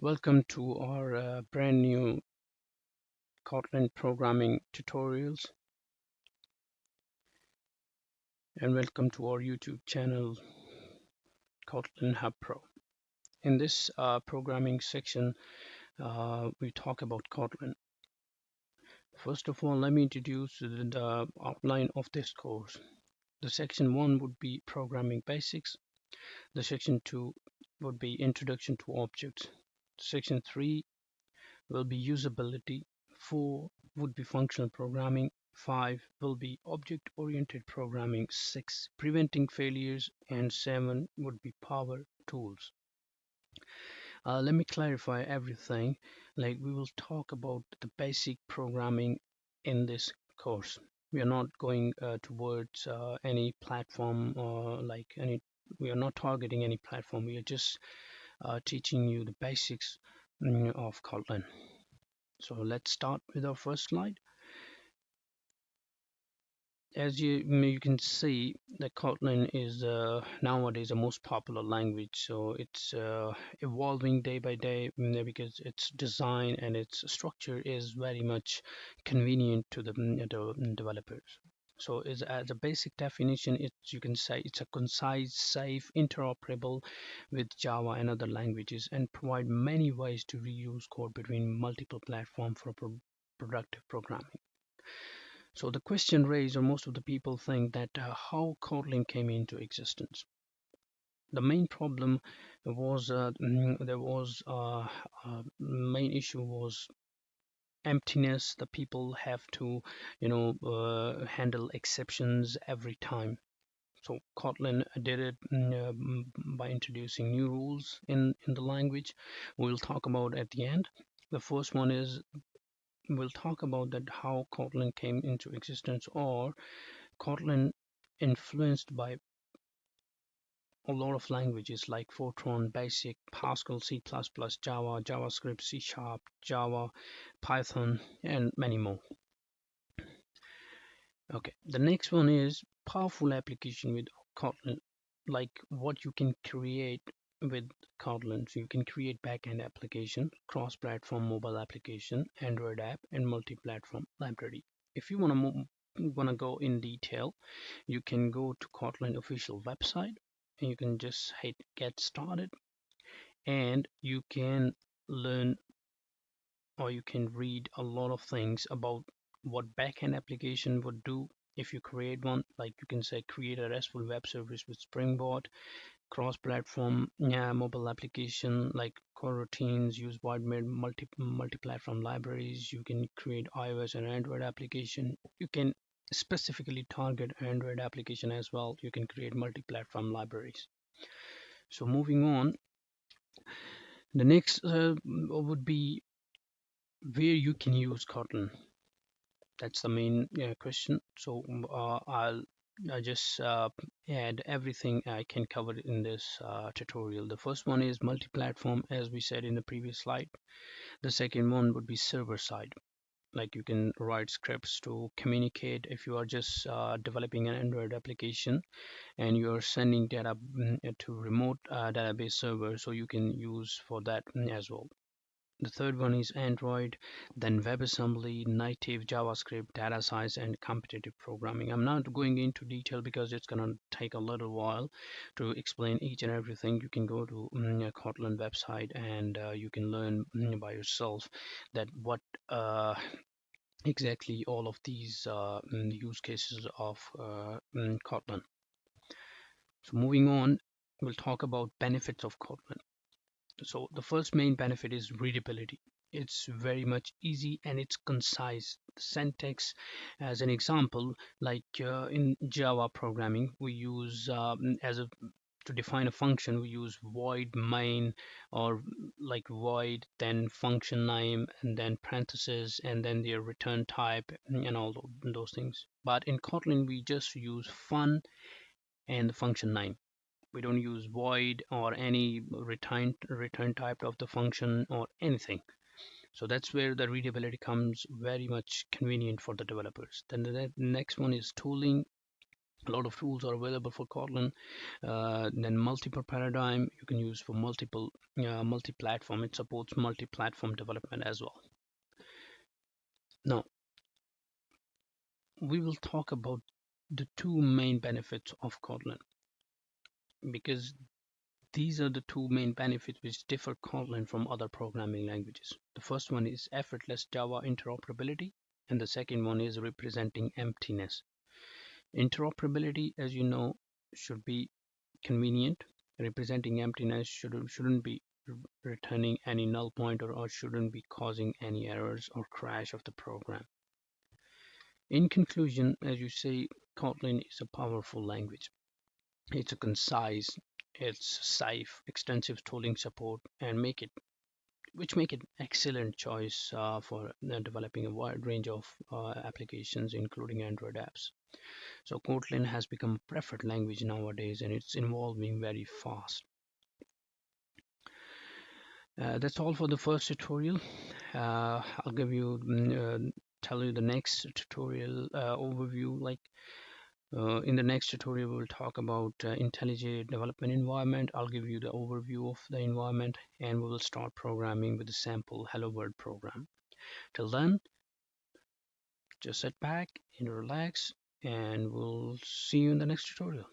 Welcome to our brand new Kotlin programming tutorials, and welcome to our YouTube channel Kotlin Hub Pro. In this programming section, we talk about Kotlin. First of all, let me introduce the outline of this course. The section 1 would be programming basics. The section 2 would be introduction to objects. Section 3 will be usability. 4 would be functional programming. 5 will be object-oriented programming. 6 preventing failures, and 7 would be power tools. Let me clarify everything. Like, we will talk about the basic programming in this course. We are not going towards any platform or we are not targeting any platform. We are just teaching you the basics of Kotlin. So let's start with our first slide. As you can see, the Kotlin is nowadays the most popular language. So it's evolving day by day because its design and its structure is very much convenient to the developers. So as a basic definition, you can say it's a concise, safe, interoperable with Java and other languages, and provide many ways to reuse code between multiple platforms for productive programming. So the question raised, or most of the people think that how Kotlin came into existence. The main problem was there was main issue was emptiness. The people have to, handle exceptions every time. So Kotlin did it by introducing new rules in the language. We'll talk about at the end. The first one is we'll talk about that how Kotlin came into existence, or Kotlin influenced by a lot of languages like Fortran, Basic, Pascal, C++, Java, JavaScript, C Sharp, Java, Python, and many more. Okay, the next one is powerful application with Kotlin, like what you can create with Kotlin. So you can create backend application, cross-platform mobile application, Android app, and multi-platform library. If you want to go in detail, you can go to Kotlin official website and you can just hit get started, and you can learn or you can read a lot of things about what backend application would do if you create one. Like, you can say create a RESTful web service with Spring Boot, cross-platform mobile application like coroutines, use wide multi-platform libraries. You can create iOS and Android application. You can specifically target Android application as well. You can create multi-platform libraries. So moving on, the next would be where you can use Kotlin. That's the main question. So I just add everything I can cover in this tutorial. The first one is multi-platform, as we said in the previous slide. The second one would be server side. Like, you can write scripts to communicate if you are just developing an Android application and you're sending data to remote database server, so you can use for that as well. The third one is Android, then WebAssembly, native JavaScript, data science, and competitive programming. I'm not going into detail because it's going to take a little while to explain each and everything. You can go to Kotlin website and you can learn by yourself that what exactly all of these use cases of Kotlin. So moving on, we'll talk about benefits of Kotlin. So the first main benefit is readability. It's very much easy and it's concise. The syntax, as an example, like in Java programming, we use to define a function, we use void main, or like void, then function name, and then parentheses, and then their return type, and all those things. But in Kotlin, we just use fun and the function name. We don't use void or any return type of the function or anything. So that's where the readability comes very much convenient for the developers. Then the next one is tooling. A lot of tools are available for Kotlin. Then multiple paradigm you can use for multi-platform. It supports multi-platform development as well. Now we will talk about the two main benefits of Kotlin, because these are the two main benefits which differ Kotlin from other programming languages. The first one is effortless Java interoperability, and the second one is representing emptiness. Interoperability, as you know, should be convenient. Representing emptiness shouldn't be returning any null pointer or shouldn't be causing any errors or crash of the program. In conclusion, as you say, Kotlin is a powerful language. It's a concise, it's safe, extensive tooling support, and make it excellent choice for developing a wide range of applications, including Android apps. So Kotlin has become a preferred language nowadays, and it's evolving very fast. That's all for the first tutorial. I'll tell you the next tutorial overview. In the next tutorial, we will talk about IntelliJ development environment. I'll give you the overview of the environment, and we will start programming with the sample Hello World program. Till then, just sit back and relax, and we'll see you in the next tutorial.